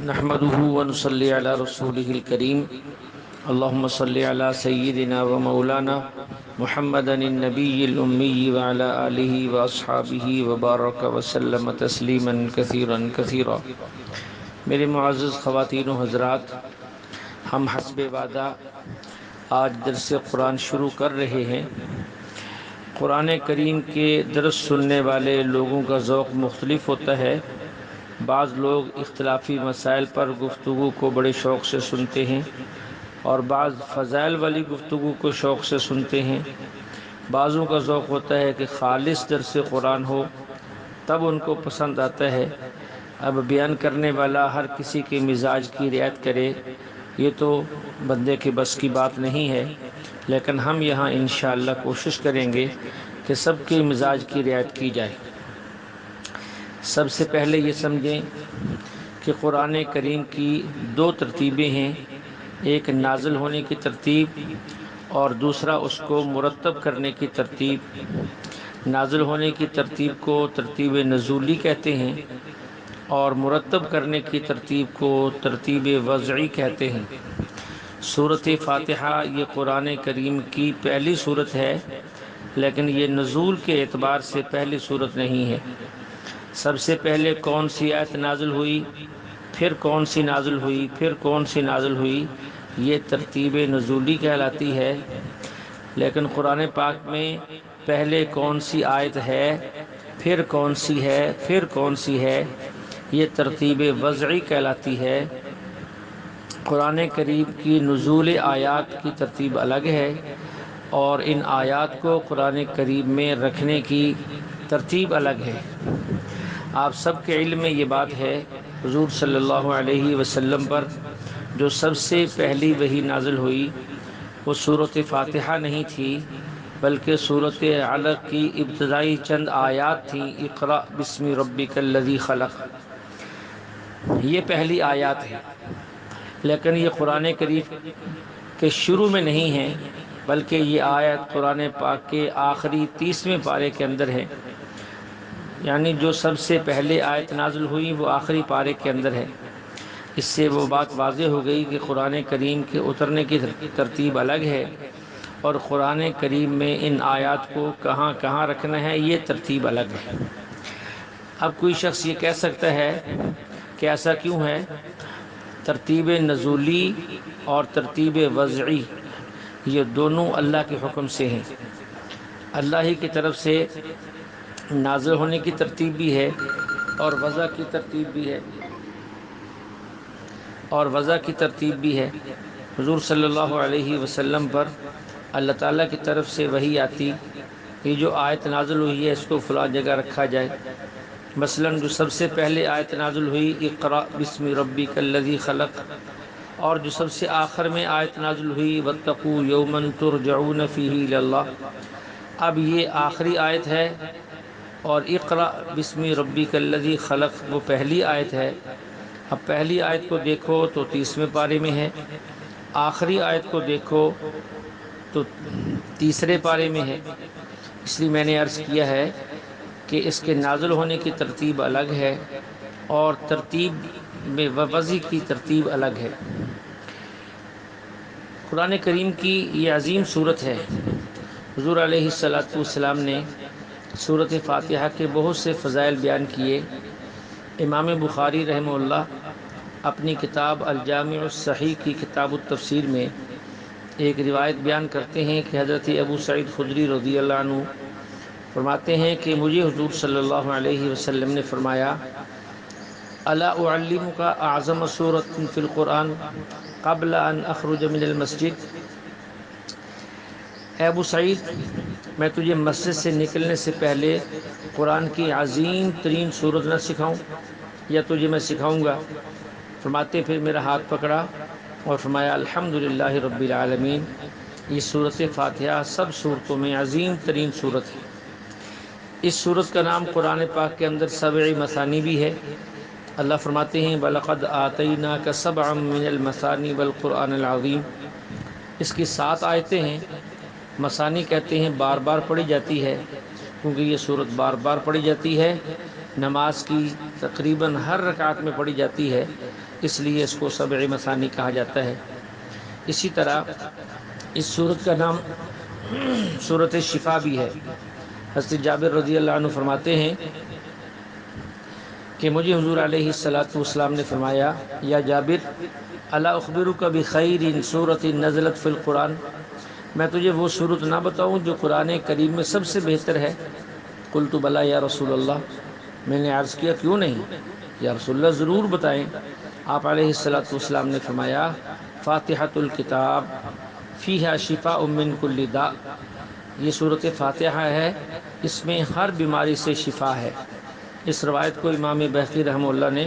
نحمده ونصلي على رسوله الكريم اللهم صل على سيدنا ومولانا محمد النبي الأمي وعلى آله وأصحابه وبارك وسلم تسليما كثيرا كثيرا۔ میرے معزز خواتین و حضرات، ہم حسب وعدہ آج درس قرآن شروع کر رہے ہیں۔ قرآن کریم کے درس سننے والے لوگوں کا ذوق مختلف ہوتا ہے۔ بعض لوگ اختلافی مسائل پر گفتگو کو بڑے شوق سے سنتے ہیں اور بعض فضائل والی گفتگو کو شوق سے سنتے ہیں۔ بعضوں کا ذوق ہوتا ہے کہ خالص درس قرآن ہو، تب ان کو پسند آتا ہے۔ اب بیان کرنے والا ہر کسی کے مزاج کی رعایت کرے، یہ تو بندے کے بس کی بات نہیں ہے، لیکن ہم یہاں انشاءاللہ کوشش کریں گے کہ سب کے مزاج کی رعایت کی جائے۔ سب سے پہلے یہ سمجھیں کہ قرآن کریم کی دو ترتیبیں ہیں، ایک نازل ہونے کی ترتیب اور دوسرا اس کو مرتب کرنے کی ترتیب۔ نازل ہونے کی ترتیب کو ترتیب نزولی کہتے ہیں اور مرتب کرنے کی ترتیب کو ترتیب وضعی کہتے ہیں۔ سورۃ فاتحہ یہ قرآن کریم کی پہلی سورت ہے، لیکن یہ نزول کے اعتبار سے پہلی سورت نہیں ہے۔ سب سے پہلے کون سی آیت نازل ہوئی، پھر کون سی نازل ہوئی، پھر کون سی نازل ہوئی، یہ ترتیب نزولی کہلاتی ہے۔ لیکن قرآن پاک میں پہلے کون سی آیت ہے، پھر کون سی ہے، پھر کون سی ہے، یہ ترتیب وضعی کہلاتی ہے۔ قرآن کریم کی نزول آیات کی ترتیب الگ ہے اور ان آیات کو قرآن کریم میں رکھنے کی ترتیب الگ ہے۔ آپ سب کے علم میں یہ بات ہے، حضور صلی اللہ علیہ وسلم پر جو سب سے پہلی وحی نازل ہوئی وہ سورۃ فاتحہ نہیں تھی، بلکہ سورۃ علق کی ابتدائی چند آیات تھیں۔ اقرأ بسم ربک الذی خلق، یہ پہلی آیات ہے، لیکن یہ قرآن کریم کے شروع میں نہیں ہے، بلکہ یہ آیت قرآن پاک کے آخری 30ویں پارے کے اندر ہے۔ یعنی جو سب سے پہلے آیت نازل ہوئی وہ آخری پارے کے اندر ہے۔ اس سے وہ بات واضح ہو گئی کہ قرآن کریم کے اترنے کی ترتیب الگ ہے اور قرآن کریم میں ان آیات کو کہاں کہاں رکھنا ہے یہ ترتیب الگ ہے۔ اب کوئی شخص یہ کہہ سکتا ہے کہ ایسا کیوں ہے؟ ترتیب نزولی اور ترتیب وضعی یہ دونوں اللہ کے حکم سے ہیں۔ اللہ ہی کی طرف سے نازل ہونے کی ترتیب بھی ہے اور وضع کی ترتیب بھی ہے، حضور صلی اللہ علیہ وسلم پر اللہ تعالیٰ کی طرف سے وحی آتی کہ جو آیت نازل ہوئی ہے اس کو فلاں جگہ رکھا جائے۔ مثلاً جو سب سے پہلے آیت نازل ہوئی اقرأ بسم ربک الذی خلق، اور جو سب سے آخر میں آیت نازل ہوئی واتقوا یوما ترجعون فیہ الی اللہ، اب یہ آخری آیت ہے اور اقرأ بسم ربک الذی خلق وہ پہلی آیت ہے۔ اب پہلی آیت کو دیکھو تو 30ویں پارے میں ہے، آخری آیت کو دیکھو تو 3 پارے میں ہے۔ اس لیے میں نے عرض کیا ہے کہ اس کے نازل ہونے کی ترتیب الگ ہے اور ترتیب میں وضعی کی ترتیب الگ ہے۔ قرآن کریم کی یہ عظیم صورت ہے۔ حضور علیہ السلام نے سورۃ فاتحہ کے بہت سے فضائل بیان کیے۔ امام بخاری رحمہ اللہ اپنی کتاب الجامع الصحیح کی کتاب التفسیر میں ایک روایت بیان کرتے ہیں کہ حضرت ابو سعید خدری رضی اللہ عنہ فرماتے ہیں کہ مجھے حضور صلی اللہ علیہ وسلم نے فرمایا الا اعلمک اعظم سورۃ فی القرآن قبل ان اخرج من المسجد، اے ابو سعید میں تجھے مسجد سے نکلنے سے پہلے قرآن کی عظیم ترین سورت نہ سکھاؤں، یا تجھے میں سکھاؤں گا؟ فرماتے پھر میرا ہاتھ پکڑا اور فرمایا الحمدللہ رب العالمین، یہ سورۃ فاتحہ سب صورتوں میں عظیم ترین صورت ہے۔ اس صورت کا نام قرآن پاک کے اندر 7 مثانی بھی ہے۔ اللہ فرماتے ہیں وَلَقَدْ آتَيْنَاكَ سَبْعًا مِّنَ الْمَثَانِي وَالْقُرْآنِ الْعَظِيمِ، اس کی 7 آیتیں ہیں۔ مثانی کہتے ہیں بار بار پڑھی جاتی ہے، کیونکہ یہ صورت بار بار پڑھی جاتی ہے نماز کی تقریباً ہر رکعت میں پڑھی جاتی ہے، اس لیے اس کو سبع مثانی کہا جاتا ہے۔ اسی طرح اس صورت کا نام صورت شفا بھی ہے۔ حضرت جابر رضی اللہ عنہ فرماتے ہیں کہ مجھے حضور علیہ السلام نے فرمایا، یا جابر الا اخبرک بخیر سورۃ نزلت فی القرآن، میں تجھے وہ صورت نہ بتاؤں جو قرآن کریم میں سب سے بہتر ہے؟ قلت بلا یا رسول اللہ، میں نے عرض کیا کیوں نہیں یا رسول اللہ، ضرور بتائیں۔ آپ علیہ السلام نے فرمایا، فاتحۃ الکتاب فیہا شفاء من کل داء، یہ صورت فاتحہ ہے، اس میں ہر بیماری سے شفا ہے۔ اس روایت کو امام بہقی رحمہ اللہ نے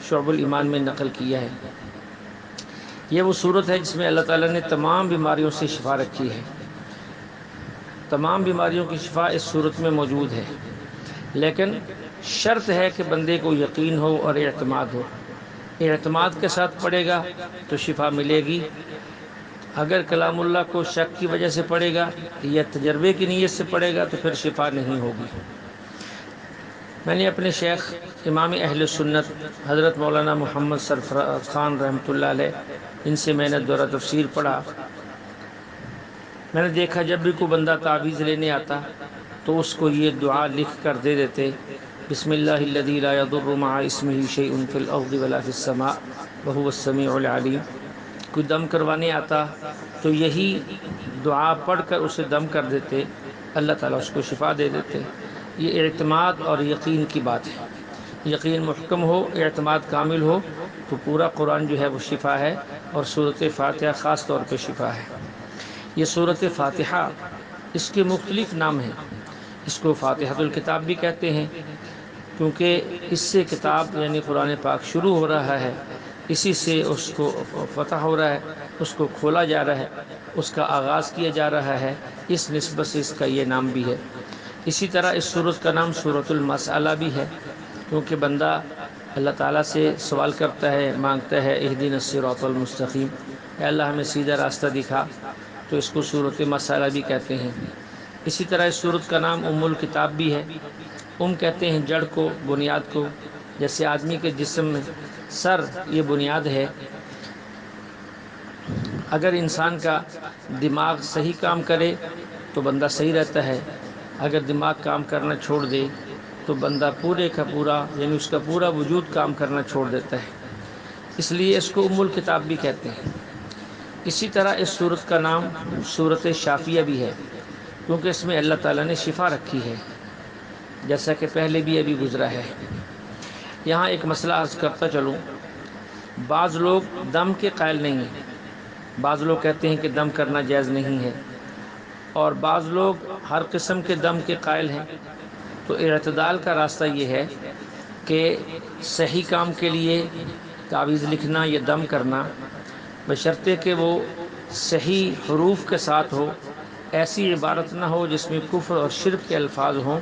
شعب الایمان میں نقل کیا ہے۔ یہ وہ صورت ہے جس میں اللہ تعالیٰ نے تمام بیماریوں سے شفا رکھی ہے۔ تمام بیماریوں کی شفا اس صورت میں موجود ہے، لیکن شرط ہے کہ بندے کو یقین ہو اور اعتماد ہو۔ اعتماد کے ساتھ پڑھے گا تو شفا ملے گی، اگر کلام اللہ کو شک کی وجہ سے پڑھے گا یا تجربے کی نیت سے پڑھے گا تو پھر شفا نہیں ہوگی۔ میں نے اپنے شیخ امام اہل سنت حضرت مولانا محمد سرفراز خان رحمۃ اللہ علیہ، ان سے میں نے دورہ تفسیر پڑھا، میں نے دیکھا جب بھی کوئی بندہ تعویذ لینے آتا تو اس کو یہ دعا لکھ کر دے دیتے، بسم اللہ الذی لا یضر مع اسمہ شیء فی الارض ولا فی السماء وہو السمیع العلیم۔ کوئی دم کروانے آتا تو یہی دعا پڑھ کر اسے دم کر دیتے، اللہ تعالیٰ اس کو شفا دے دیتے۔ یہ اعتماد اور یقین کی بات ہے، یقین محکم ہو، اعتماد کامل ہو تو پورا قرآن جو ہے وہ شفا ہے، اور صورت فاتحہ خاص طور پہ شفا ہے۔ یہ صورت فاتحہ، اس کے مختلف نام ہیں، اس کو فاتحۃ الکتاب بھی کہتے ہیں، کیونکہ اس سے کتاب یعنی قرآن پاک شروع ہو رہا ہے، اسی سے اس کو فتح ہو رہا ہے، اس کو کھولا جا رہا ہے، اس کا آغاز کیا جا رہا ہے، اس نسبت سے اس کا یہ نام بھی ہے۔ اسی طرح اس صورت کا نام سورۃ المسألہ بھی ہے، کیونکہ بندہ اللہ تعالیٰ سے سوال کرتا ہے، مانگتا ہے، اہدنا الصراط المستقیم، اے اللہ ہمیں سیدھا راستہ دکھا، تو اس کو سورۃ مسألہ بھی کہتے ہیں۔ اسی طرح اس سورت کا نام ام الکتاب بھی ہے۔ کہتے ہیں جڑ کو، بنیاد کو، جیسے آدمی کے جسم میں سر یہ بنیاد ہے، اگر انسان کا دماغ صحیح کام کرے تو بندہ صحیح رہتا ہے، اگر دماغ کام کرنا چھوڑ دے تو بندہ پورے کا پورا یعنی اس کا پورا وجود کام کرنا چھوڑ دیتا ہے، اس لیے اس کو ام الکتاب بھی کہتے ہیں۔ اسی طرح اس صورت کا نام صورت شافیہ بھی ہے، کیونکہ اس میں اللہ تعالیٰ نے شفا رکھی ہے، جیسا کہ پہلے بھی ابھی گزرا ہے۔ یہاں ایک مسئلہ عرض کرتا چلوں، بعض لوگ دم کے قائل نہیں ہیں، بعض لوگ کہتے ہیں کہ دم کرنا جائز نہیں ہے، اور بعض لوگ ہر قسم کے دم کے قائل ہیں۔ تو اعتدال کا راستہ یہ ہے کہ صحیح کام کے لیے تعویذ لکھنا یا دم کرنا، بشرطے کہ وہ صحیح حروف کے ساتھ ہو، ایسی عبارت نہ ہو جس میں کفر اور شرک کے الفاظ ہوں،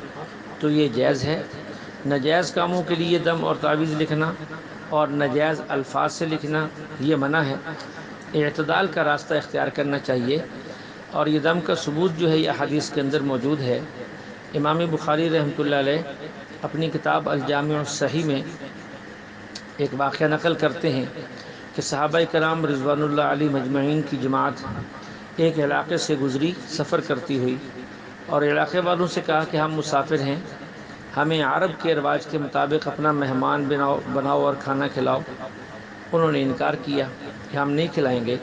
تو یہ جائز ہے۔ ناجائز کاموں کے لیے دم اور تعویذ لکھنا اور ناجائز الفاظ سے لکھنا یہ منع ہے۔ اعتدال کا راستہ اختیار کرنا چاہیے، اور یہ دم کا ثبوت جو ہے یہ حدیث کے اندر موجود ہے۔ امام بخاری رحمۃ اللہ علیہ اپنی کتاب الجامع الصحیح میں ایک واقعہ نقل کرتے ہیں کہ صحابہ کرام رضوان اللہ علیہ مجمعین کی جماعت ایک علاقے سے گزری سفر کرتی ہوئی، اور علاقے والوں سے کہا کہ ہم مسافر ہیں، ہمیں عرب کے رواج کے مطابق اپنا مہمان بناؤ اور کھانا کھلاؤ۔ انہوں نے انکار کیا کہ ہم نہیں کھلائیں گے۔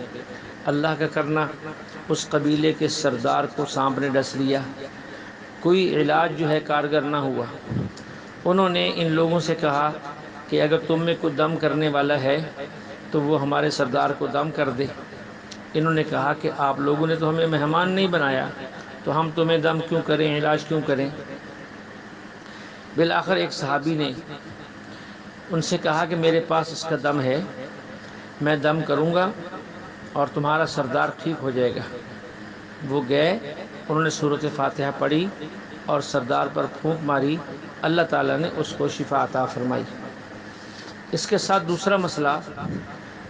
اللہ کا کرنا اس قبیلے کے سردار کو سانپ نے ڈس لیا، کوئی علاج جو ہے کارگر نہ ہوا۔ انہوں نے ان لوگوں سے کہا کہ اگر تم میں کوئی دم کرنے والا ہے تو وہ ہمارے سردار کو دم کر دے۔ انہوں نے کہا کہ آپ لوگوں نے تو ہمیں مہمان نہیں بنایا، تو ہم تمہیں دم کیوں کریں، علاج کیوں کریں؟ بالآخر ایک صحابی نے ان سے کہا کہ میرے پاس اس کا دم ہے، میں دم کروں گا اور تمہارا سردار ٹھیک ہو جائے گا۔ وہ گئے، انہوں نے سورۃ فاتحہ پڑھی اور سردار پر پھونک ماری، اللہ تعالیٰ نے اس کو شفا عطا فرمائی۔ اس کے ساتھ دوسرا مسئلہ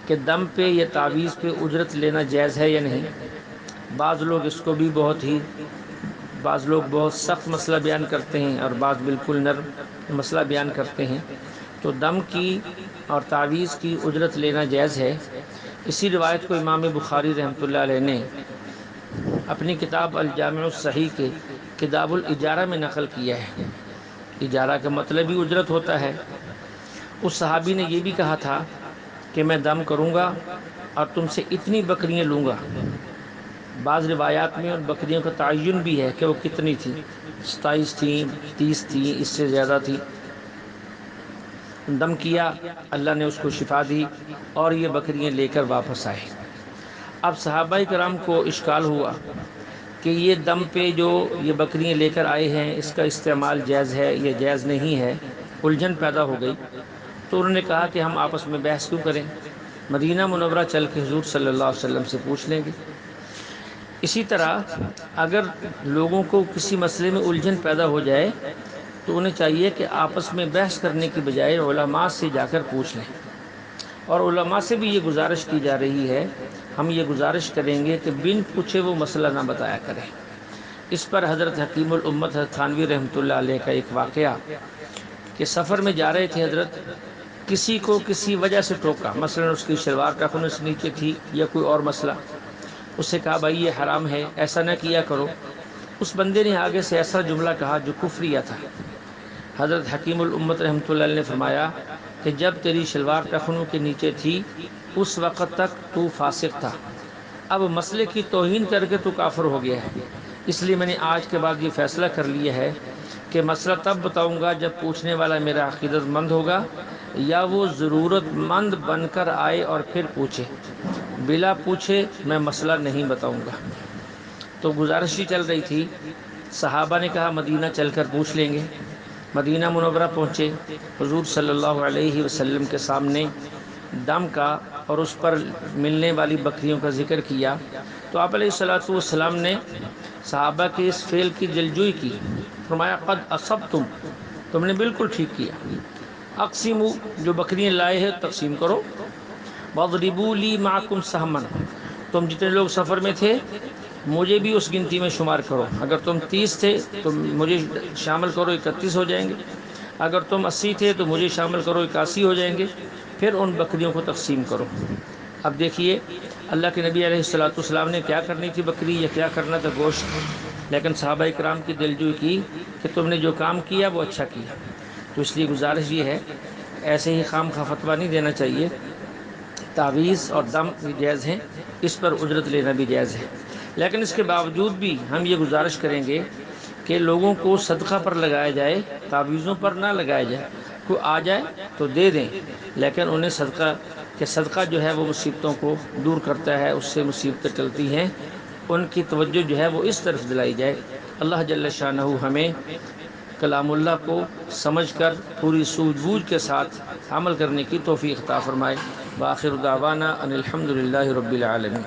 کہ دم پہ یا تعویذ پہ اجرت لینا جائز ہے یا نہیں۔ بعض لوگ اس کو بھی بہت ہی بعض لوگ بہت سخت مسئلہ بیان کرتے ہیں اور بعض بالکل نرم مسئلہ بیان کرتے ہیں، تو دم کی اور تعویذ کی اجرت لینا جائز ہے۔ اسی روایت کو امام بخاری رحمۃ اللہ علیہ نے اپنی کتاب الجامع الصحیح کے کتاب الاجارہ میں نقل کیا ہے۔ اجارہ کا مطلب ہی اجرت ہوتا ہے۔ اس صحابی نے یہ بھی کہا تھا کہ میں دم کروں گا اور تم سے اتنی بکریاں لوں گا۔ بعض روایات میں ان بکریوں کا تعین بھی ہے کہ وہ کتنی تھیں، 27 تھیں، 30 تھیں، اس سے زیادہ تھی۔ دم کیا، اللہ نے اس کو شفا دی اور یہ بکریاں لے کر واپس آئے۔ اب صحابہ کرام کو اشکال ہوا کہ یہ دم پہ جو یہ بکریاں لے کر آئے ہیں اس کا استعمال جائز ہے یا جائز نہیں ہے، الجھن پیدا ہو گئی۔ تو انہوں نے کہا کہ ہم آپس میں بحث کیوں کریں، مدینہ منورہ چل کے حضور صلی اللہ علیہ وسلم سے پوچھ لیں گے۔ اسی طرح اگر لوگوں کو کسی مسئلے میں الجھن پیدا ہو جائے تو انہیں چاہیے کہ آپس میں بحث کرنے کی بجائے علماء سے جا کر پوچھ لیں، اور علماء سے بھی یہ گزارش کی جا رہی ہے، ہم یہ گزارش کریں گے کہ بن پوچھے وہ مسئلہ نہ بتایا کریں۔ اس پر حضرت حکیم الامت حضرت تھانوی رحمۃ اللہ علیہ کا ایک واقعہ کہ سفر میں جا رہے تھے حضرت، کسی کو کسی وجہ سے ٹوکا، مثلا اس کی شلوار ٹخنے سے نیچے تھی یا کوئی اور مسئلہ، اس سے کہا بھائی یہ حرام ہے، ایسا نہ کیا کرو۔ اس بندے نے آگے سے ایسا جملہ کہا جو کفریہ تھا۔ حضرت حکیم الامت رحمۃ اللہ علیہ نے فرمایا کہ جب تیری شلوار ٹخنوں کے نیچے تھی اس وقت تک تو فاسق تھا، اب مسئلے کی توہین کر کے تو کافر ہو گیا ہے، اس لیے میں نے آج کے بعد یہ فیصلہ کر لیا ہے کہ مسئلہ تب بتاؤں گا جب پوچھنے والا میرا عقیدت مند ہوگا یا وہ ضرورت مند بن کر آئے اور پھر پوچھے، بلا پوچھے میں مسئلہ نہیں بتاؤں گا۔ تو گزارش ہی چل رہی تھی، صحابہ نے کہا مدینہ چل کر پوچھ لیں گے۔ مدینہ منورہ پہنچے، حضور صلی اللہ علیہ وسلم کے سامنے دم کا اور اس پر ملنے والی بکریوں کا ذکر کیا، تو آپ علیہ الصلوۃ والسلام نے صحابہ کے اس فعل کی دلجوئی کی، فرمایا قد اصبتم، تم نے بالکل ٹھیک کیا، اقسموا، جو بکریاں لائے ہیں تقسیم کرو، واضربوا لی معکم سہما، تم جتنے لوگ سفر میں تھے مجھے بھی اس گنتی میں شمار کرو، اگر تم 30 تھے تو مجھے شامل کرو، 31 ہو جائیں گے، اگر تم 80 تھے تو مجھے شامل کرو، 81 ہو جائیں گے، پھر ان بکریوں کو تقسیم کرو۔ اب دیکھیے اللہ کے نبی علیہ الصلوۃ والسلام نے کیا کرنی تھی بکری یا کیا کرنا تھا گوشت، لیکن صحابہ کرام کی دلجوئی کی کہ تم نے جو کام کیا وہ اچھا کیا۔ تو اس لیے گزارش یہ ہے ایسے ہی خام خواہ فتویٰ نہیں دینا چاہیے، تعویذ اور دم بھی جائز ہیں، اس پر اجرت لینا بھی جائز ہے، لیکن اس کے باوجود بھی ہم یہ گزارش کریں گے کہ لوگوں کو صدقہ پر لگایا جائے، تعویذوں پر نہ لگایا جائے۔ کوئی آ جائے تو دے دیں، لیکن انہیں صدقہ جو ہے وہ مصیبتوں کو دور کرتا ہے، اس سے مصیبتیں ٹلتی ہیں، ان کی توجہ جو ہے وہ اس طرف دلائی جائے۔ اللہ جل شانہ ہمیں کلام اللہ کو سمجھ کر پوری سوجھ بوجھ کے ساتھ عمل کرنے کی توفیق عطا فرمائے۔ وآخر دعوانا ان الحمد للہ رب العالمین۔